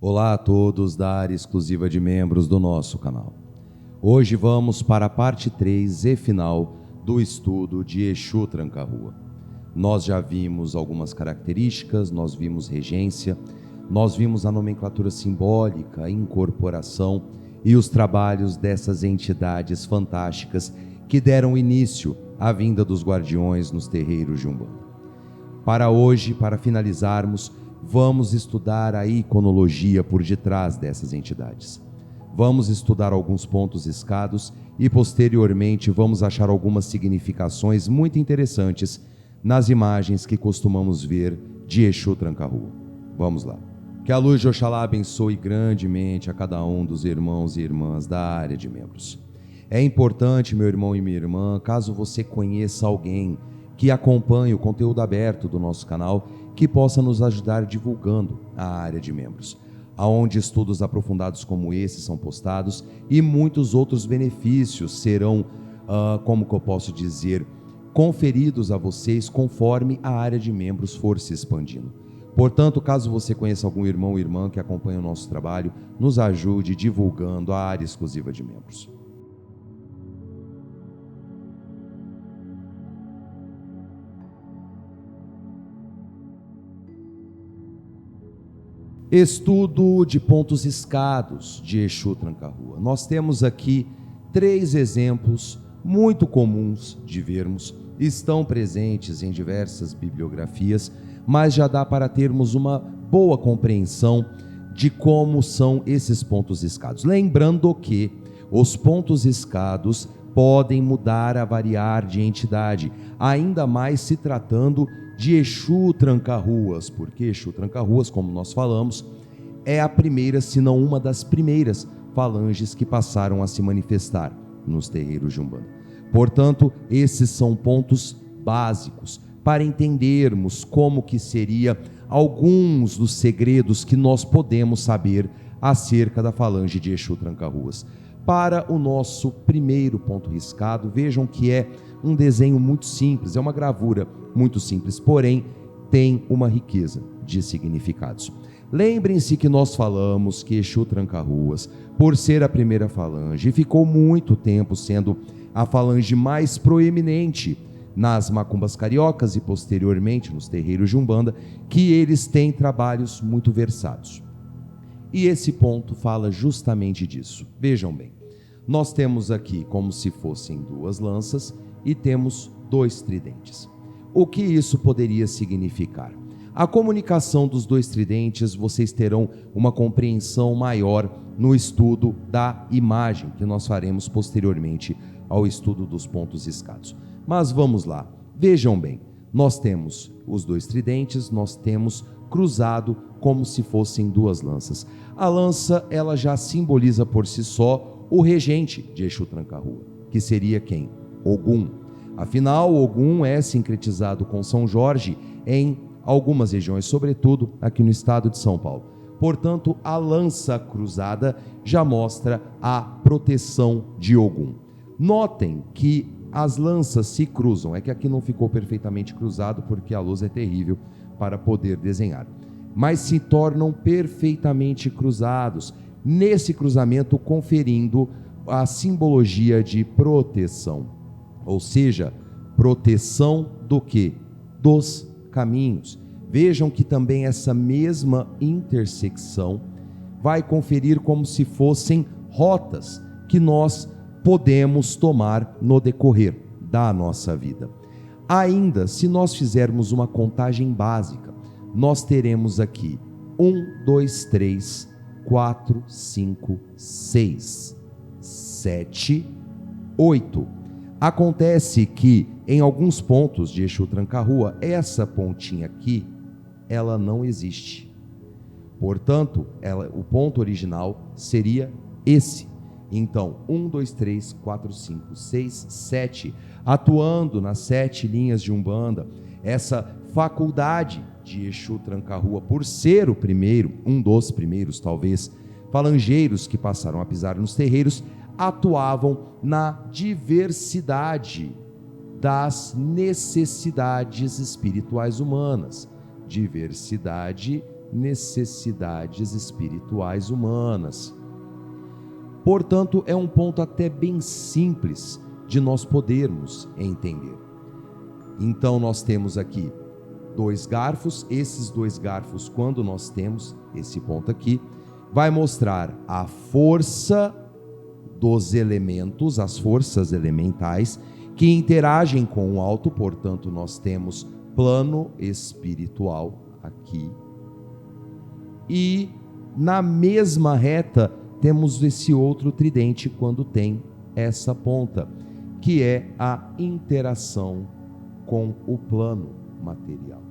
Olá a todos da área exclusiva de membros do nosso canal. Hoje vamos para a parte 3 e final do estudo de Exu Tranca-Rua. Nós já vimos algumas características, nós vimos regência, nós vimos a nomenclatura simbólica, a incorporação e os trabalhos dessas entidades fantásticas que deram início à vinda dos guardiões nos terreiros de Umbanda. Para hoje, para finalizarmos, vamos estudar a iconologia por detrás dessas entidades. Vamos estudar alguns pontos escados e posteriormente vamos achar algumas significações muito interessantes nas imagens que costumamos ver de Exu Tranca-Rua. Vamos lá. Que a luz de Oxalá abençoe grandemente a cada um dos irmãos e irmãs da área de membros. É importante, meu irmão e minha irmã, caso você conheça alguém que acompanhe o conteúdo aberto do nosso canal, que possa nos ajudar divulgando a área de membros, aonde estudos aprofundados como esse são postados e muitos outros benefícios serão, como que eu posso dizer, conferidos a vocês conforme a área de membros for se expandindo. Portanto, caso você conheça algum irmão ou irmã que acompanha o nosso trabalho, nos ajude divulgando a área exclusiva de membros. Estudo de pontos escados de Exu Tranca-Rua. Nós temos aqui 3 exemplos muito comuns de vermos, estão presentes em diversas bibliografias, mas já dá para termos uma boa compreensão de como são esses pontos escados. Lembrando que os pontos escados podem mudar a variar de entidade, ainda mais se tratando de Exu Tranca-Ruas, porque Exu Tranca-Ruas, como nós falamos, é a primeira, se não uma das primeiras falanges que passaram a se manifestar nos terreiros de Umbanda. Portanto, esses são pontos básicos para entendermos como que seria alguns dos segredos que nós podemos saber acerca da falange de Exu Tranca-Ruas. Para o nosso primeiro ponto riscado, vejam que é um desenho muito simples, é uma gravura muito simples, porém tem uma riqueza de significados. Lembrem-se que nós falamos que Exu Tranca-Ruas, por ser a primeira falange, ficou muito tempo sendo a falange mais proeminente nas macumbas cariocas e posteriormente nos terreiros de Umbanda, que eles têm trabalhos muito versados. E esse ponto fala justamente disso. Vejam bem, nós temos aqui como se fossem 2 lanças e temos 2 tridentes. O que isso poderia significar? A comunicação dos 2 tridentes, vocês terão uma compreensão maior no estudo da imagem, que nós faremos posteriormente ao estudo dos pontos escados. Mas vamos lá, vejam bem, nós temos os 2 tridentes, nós temos cruzado como se fossem 2 lanças. A lança, ela já simboliza por si só o regente de Exu Tranca-Rua, que seria quem? Ogum. Afinal, Ogum é sincretizado com São Jorge em algumas regiões, sobretudo aqui no estado de São Paulo. Portanto, a lança cruzada já mostra a proteção de Ogum. Notem que as lanças se cruzam, é que aqui não ficou perfeitamente cruzado porque a luz é terrível para poder desenhar, mas se tornam perfeitamente cruzados, nesse cruzamento conferindo a simbologia de proteção, ou seja, proteção do quê? Dos caminhos. Vejam que também essa mesma intersecção vai conferir como se fossem rotas que nós podemos tomar no decorrer da nossa vida. Ainda, se nós fizermos uma contagem básica, nós teremos aqui 1, 2, 3, 4, 5, 6, 7, 8. Acontece que em alguns pontos de Exu Tranca-Rua, essa pontinha aqui, ela não existe. Portanto, o ponto original seria esse. Então, 1, 2, 3, 4, 5, 6, 7, atuando nas 7 linhas de Umbanda, essa faculdade de Exu Tranca-Rua, por ser o primeiro, um dos primeiros talvez, falangeiros que passaram a pisar nos terreiros, atuavam na diversidade das necessidades espirituais humanas, diversidade necessidades espirituais humanas. Portanto, é um ponto até bem simples de nós podermos entender. Então, nós temos aqui 2 garfos. Esses 2 garfos, quando nós temos esse ponto aqui, vai mostrar a força dos elementos, as forças elementais que interagem com o alto. Portanto, nós temos plano espiritual aqui. E na mesma reta temos esse outro tridente quando tem essa ponta, que é a interação com o plano material.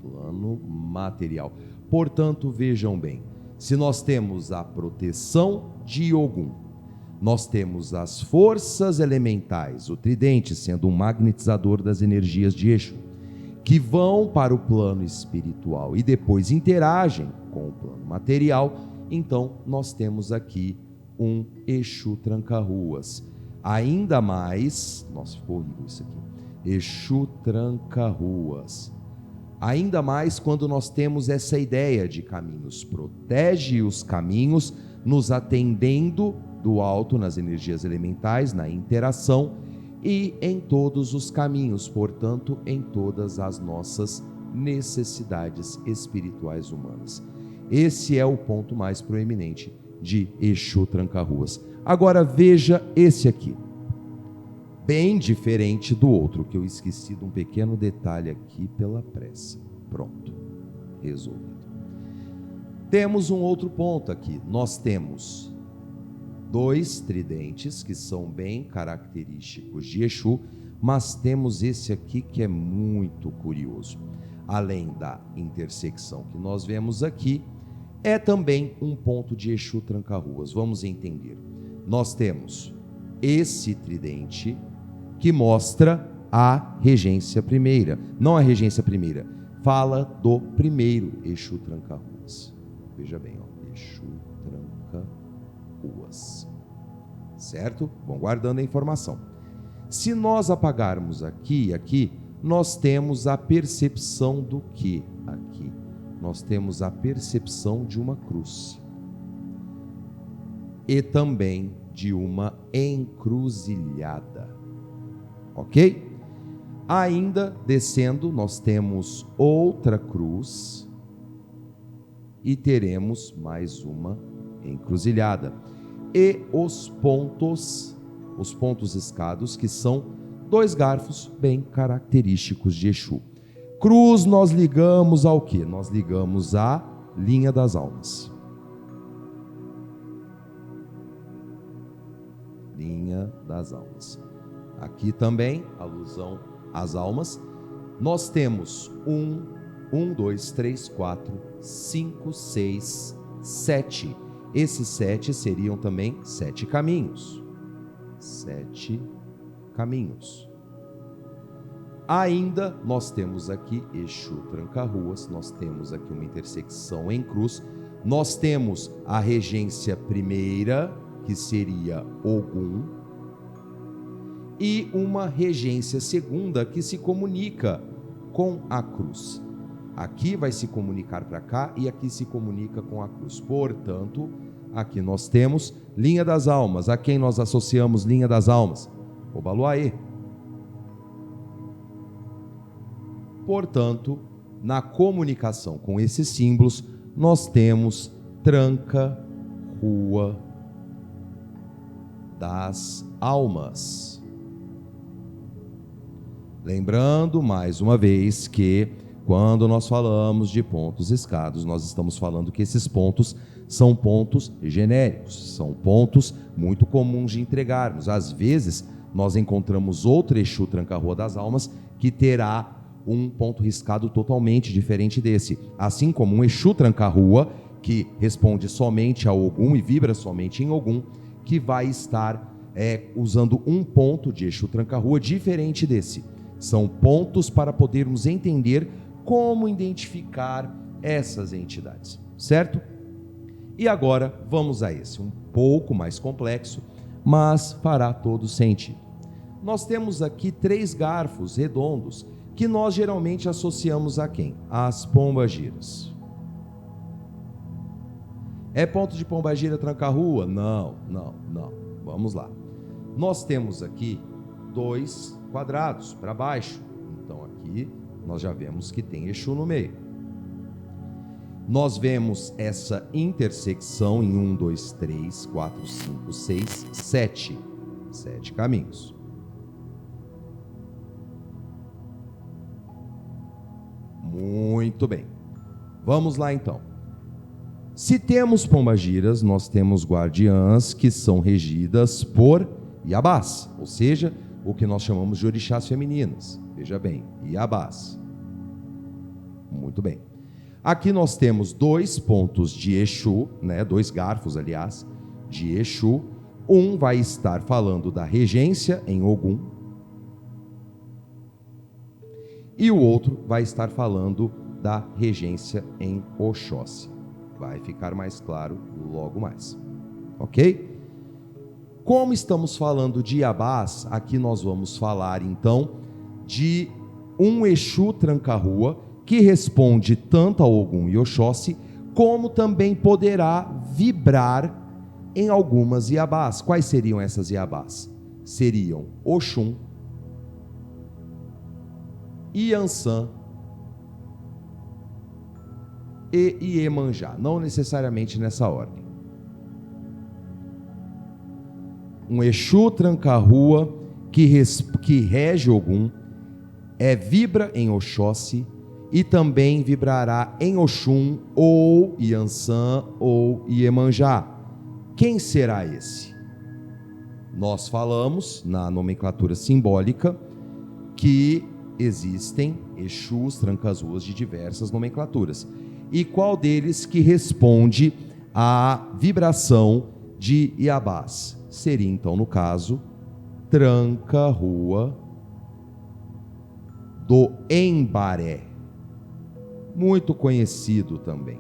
Plano material. Portanto, vejam bem, se nós temos a proteção de Ogum, nós temos as forças elementais, o tridente sendo um magnetizador das energias de Exu, que vão para o plano espiritual e depois interagem com o plano material. Então, nós temos aqui um Exu Tranca-Ruas. Ainda mais, nossa, ficou horrível isso aqui, Exu Tranca-Ruas. Ainda mais quando nós temos essa ideia de caminhos. Protege os caminhos, nos atendendo do alto nas energias elementais, na interação e em todos os caminhos, portanto, em todas as nossas necessidades espirituais humanas. Esse é o ponto mais proeminente de Exu Tranca-Ruas. Agora veja esse aqui, bem diferente do outro, que eu esqueci de um pequeno detalhe aqui pela pressa. Pronto, resolvido. Temos um outro ponto aqui. Nós temos 2 tridentes que são bem característicos de Exu, mas temos esse aqui que é muito curioso. Além da intersecção que nós vemos aqui, é também um ponto de Exu Tranca-Ruas. Vamos entender. Nós temos esse tridente que mostra a regência primeira. Não a regência primeira, fala do primeiro Exu Tranca-Ruas. Veja bem, ó, Exu Tranca-Ruas. Certo? Vão guardando a informação. Se nós apagarmos aqui e aqui, nós temos a percepção do que aqui? Nós temos a percepção de uma cruz. E também de uma encruzilhada. Ok? Ainda descendo, nós temos outra cruz e teremos mais uma encruzilhada. E os pontos escados, que são 2 garfos bem característicos de Exu. Cruz nós ligamos ao quê? Nós ligamos à linha das almas. Linha das almas. Aqui também, alusão às almas. Nós temos 1, 2, 3, 4, 5, 6, 7. Esses 7 seriam também 7 caminhos. 7 caminhos. Ainda nós temos aqui Exu Tranca-Ruas, nós temos aqui uma intersecção em cruz, nós temos a regência primeira, que seria Ogum, e uma regência segunda que se comunica com a cruz. Aqui vai se comunicar para cá e aqui se comunica com a cruz. Portanto, aqui nós temos linha das almas. A quem nós associamos linha das almas? Obaluaê. Portanto, na comunicação com esses símbolos, nós temos Tranca-Rua das almas. Lembrando mais uma vez que quando nós falamos de pontos escados, nós estamos falando que esses pontos são pontos genéricos, são pontos muito comuns de entregarmos. Às vezes, nós encontramos outro Exu Tranca-Rua das almas que terá um ponto riscado totalmente diferente desse. Assim como um Exu Tranca-Rua, que responde somente a Ogum e vibra somente em Ogum, que vai estar usando um ponto de Exu Tranca-Rua diferente desse. São pontos para podermos entender como identificar essas entidades, certo? E agora vamos a esse, um pouco mais complexo, mas fará todo sentido. Nós temos aqui 3 garfos redondos, que nós geralmente associamos a quem? Às pombagiras. É ponto de pombagira tranca-rua? Não. Vamos lá. Nós temos aqui 2 quadrados para baixo. Então aqui nós já vemos que tem Exu no meio. Nós vemos essa intersecção em 1, 2, 3, 4, 5, 6, 7. 7 caminhos. Muito bem. Vamos lá então. Se temos pombagiras, nós temos guardiãs que são regidas por Iabás, ou seja, o que nós chamamos de orixás femininas. Veja bem, Iabás. Muito bem. Aqui nós temos 2 pontos de Exu, 2 garfos, aliás, de Exu. Um vai estar falando da regência em Ogum e o outro vai estar falando da regência em Oxóssi. Vai ficar mais claro logo mais, ok? Como estamos falando de Iabás, aqui nós vamos falar então de um Exu tranca-rua que responde tanto a Ogum e Oxóssi, como também poderá vibrar em algumas Iabás. Quais seriam essas Iabás? Seriam Oxum, Iansã e Iemanjá, não necessariamente nessa ordem. Um Exu tranca-rua que rege Ogum, vibra em Oxóssi e também vibrará em Oxum ou Iansã ou Iemanjá. Quem será esse? Nós falamos na nomenclatura simbólica que existem Exus tranca-ruas de diversas nomenclaturas. E qual deles que responde à vibração de Iabás? Seria então, no caso, tranca-rua do Embaré, muito conhecido também.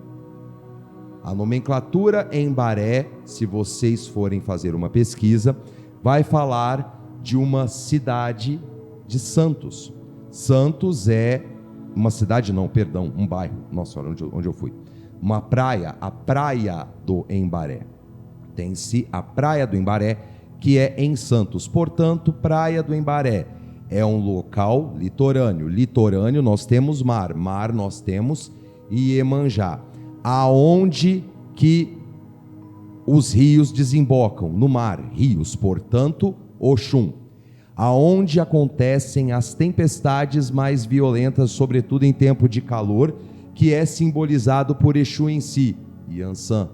A nomenclatura Embaré, se vocês forem fazer uma pesquisa, vai falar de uma cidade de Santos. Santos é uma cidade, não, perdão, um bairro. Nossa, olha onde eu fui. Uma praia, a Praia do Embaré. Tem-se a Praia do Embaré, que é em Santos. Portanto, Praia do Embaré é um local litorâneo. Litorâneo nós temos mar, mar nós temos Iemanjá. Aonde que os rios desembocam? No mar, rios, portanto, Oxum. Aonde acontecem as tempestades mais violentas, sobretudo em tempo de calor, que é simbolizado por Exu em si, Iansã.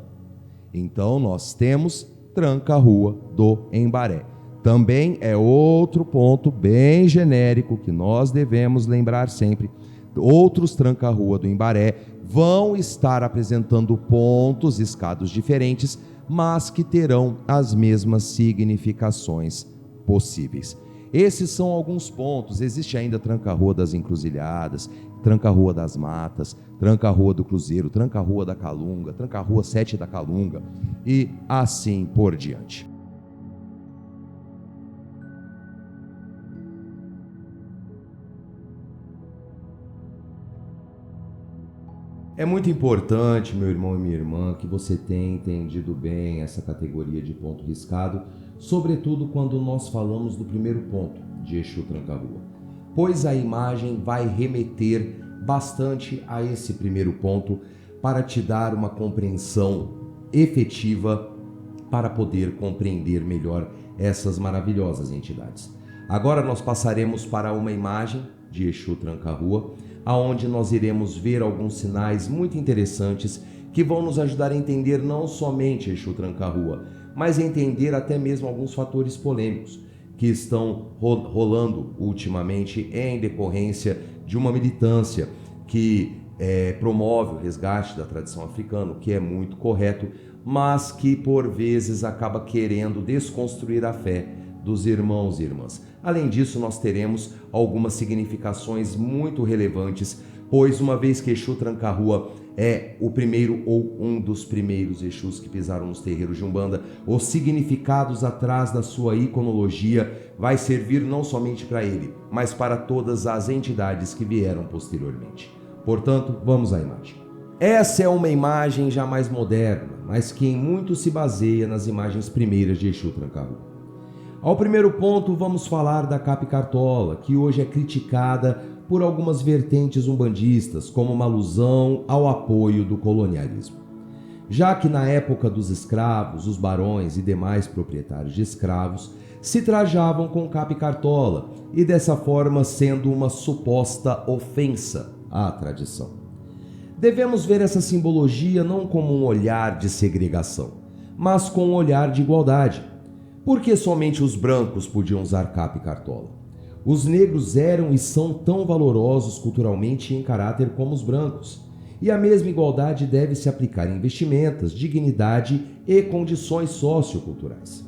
Então nós temos tranca-rua do Embaré. Também é outro ponto bem genérico que nós devemos lembrar sempre. Outros tranca-rua do Embaré vão estar apresentando pontos escados diferentes, mas que terão as mesmas significações possíveis. Esses são alguns pontos. Existe ainda tranca-rua das Encruzilhadas, tranca-rua das Matas, tranca-rua do Cruzeiro, tranca-rua da Calunga, tranca-rua 7 da Calunga e assim por diante. É muito importante, meu irmão e minha irmã, que você tenha entendido bem essa categoria de ponto riscado, sobretudo quando nós falamos do primeiro ponto de Exu tranca-rua, pois a imagem vai remeter bastante a esse primeiro ponto para te dar uma compreensão efetiva para poder compreender melhor essas maravilhosas entidades. Agora nós passaremos para uma imagem de Exu tranca-rua, aonde nós iremos ver alguns sinais muito interessantes que vão nos ajudar a entender não somente Exu tranca-rua, mas a entender até mesmo alguns fatores polêmicos que estão rolando ultimamente em decorrência de uma militância que promove o resgate da tradição africana, o que é muito correto, mas que por vezes acaba querendo desconstruir a fé dos irmãos e irmãs. Além disso, nós teremos algumas significações muito relevantes, pois uma vez que Exu tranca-rua é o primeiro ou um dos primeiros Exus que pisaram nos terreiros de Umbanda, os significados atrás da sua iconologia vai servir não somente para ele, mas para todas as entidades que vieram posteriormente. Portanto, vamos à imagem. Essa é uma imagem já mais moderna, mas que em muito se baseia nas imagens primeiras de Exu Tranca-Rua. Ao primeiro ponto, vamos falar da Capi Cartola, que hoje é criticada por algumas vertentes umbandistas como uma alusão ao apoio do colonialismo. Já que na época dos escravos, os barões e demais proprietários de escravos se trajavam com Capi Cartola e dessa forma sendo uma suposta ofensa à tradição. Devemos ver essa simbologia não como um olhar de segregação, mas com um olhar de igualdade. Porque somente os brancos podiam usar capa e cartola? Os negros eram e são tão valorosos culturalmente e em caráter como os brancos. E a mesma igualdade deve se aplicar em vestimentas, dignidade e condições socioculturais.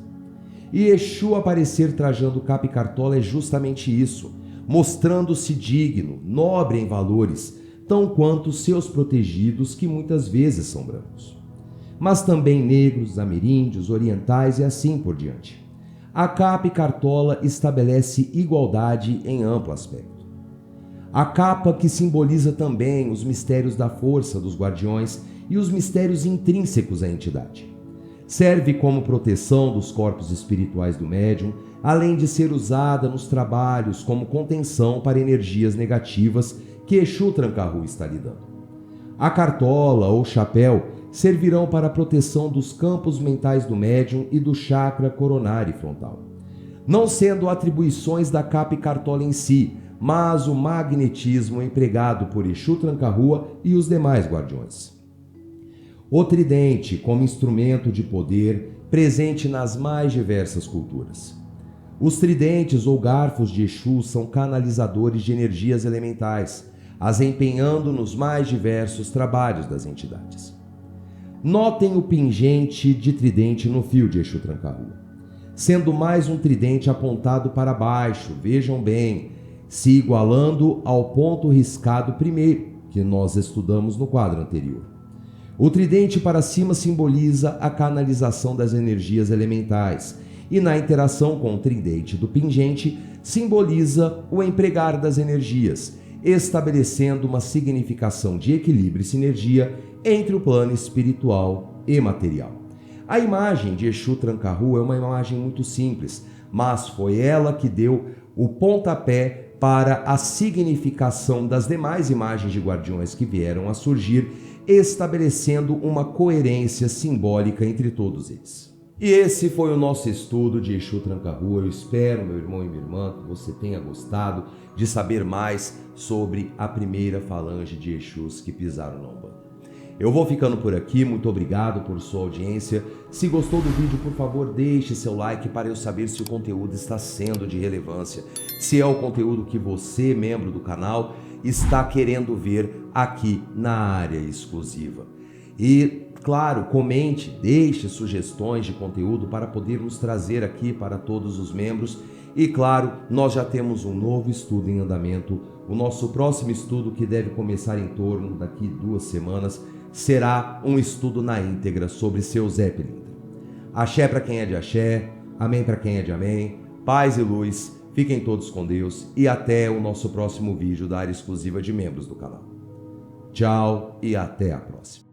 E Exu aparecer trajando capa e cartola é justamente isso, mostrando-se digno, nobre em valores, tão quanto seus protegidos, que muitas vezes são brancos. Mas também negros, ameríndios, orientais e assim por diante. A capa e cartola estabelece igualdade em amplo aspecto. A capa que simboliza também os mistérios da força dos guardiões e os mistérios intrínsecos à entidade. Serve como proteção dos corpos espirituais do médium, além de ser usada nos trabalhos como contenção para energias negativas que Exu Tranca-Rua está lidando. A cartola ou chapéu servirão para a proteção dos campos mentais do médium e do chakra coronário frontal, não sendo atribuições da capa e cartola em si, mas o magnetismo empregado por Exu Tranca-Rua e os demais guardiões. O tridente como instrumento de poder presente nas mais diversas culturas. Os tridentes ou garfos de Exu são canalizadores de energias elementais, as empenhando nos mais diversos trabalhos das entidades. Notem o pingente de tridente no fio de Exu Tranca-Rua, sendo mais um tridente apontado para baixo, vejam bem, se igualando ao ponto riscado primeiro, que nós estudamos no quadro anterior. O tridente para cima simboliza a canalização das energias elementais, e na interação com o tridente do pingente simboliza o empregar das energias, estabelecendo uma significação de equilíbrio e sinergia entre o plano espiritual e material. A imagem de Exu Tranca-Rua é uma imagem muito simples, mas foi ela que deu o pontapé para a significação das demais imagens de guardiões que vieram a surgir, estabelecendo uma coerência simbólica entre todos eles. E esse foi o nosso estudo de Exu Tranca-Rua. Eu espero, meu irmão e minha irmã, que você tenha gostado de saber mais sobre a primeira falange de Exus que pisaram na Umbanda. Eu vou ficando por aqui, muito obrigado por sua audiência. Se gostou do vídeo, por favor, deixe seu like para eu saber se o conteúdo está sendo de relevância, se é o conteúdo que você, membro do canal, está querendo ver aqui na área exclusiva. E, claro, comente, deixe sugestões de conteúdo para podermos trazer aqui para todos os membros. E, claro, nós já temos um novo estudo em andamento. O nosso próximo estudo, que deve começar em torno daqui 2 semanas, será um estudo na íntegra sobre seu Zé Pilintra. Axé para quem é de axé, amém para quem é de amém, paz e luz, fiquem todos com Deus e até o nosso próximo vídeo da área exclusiva de membros do canal. Tchau e até a próxima.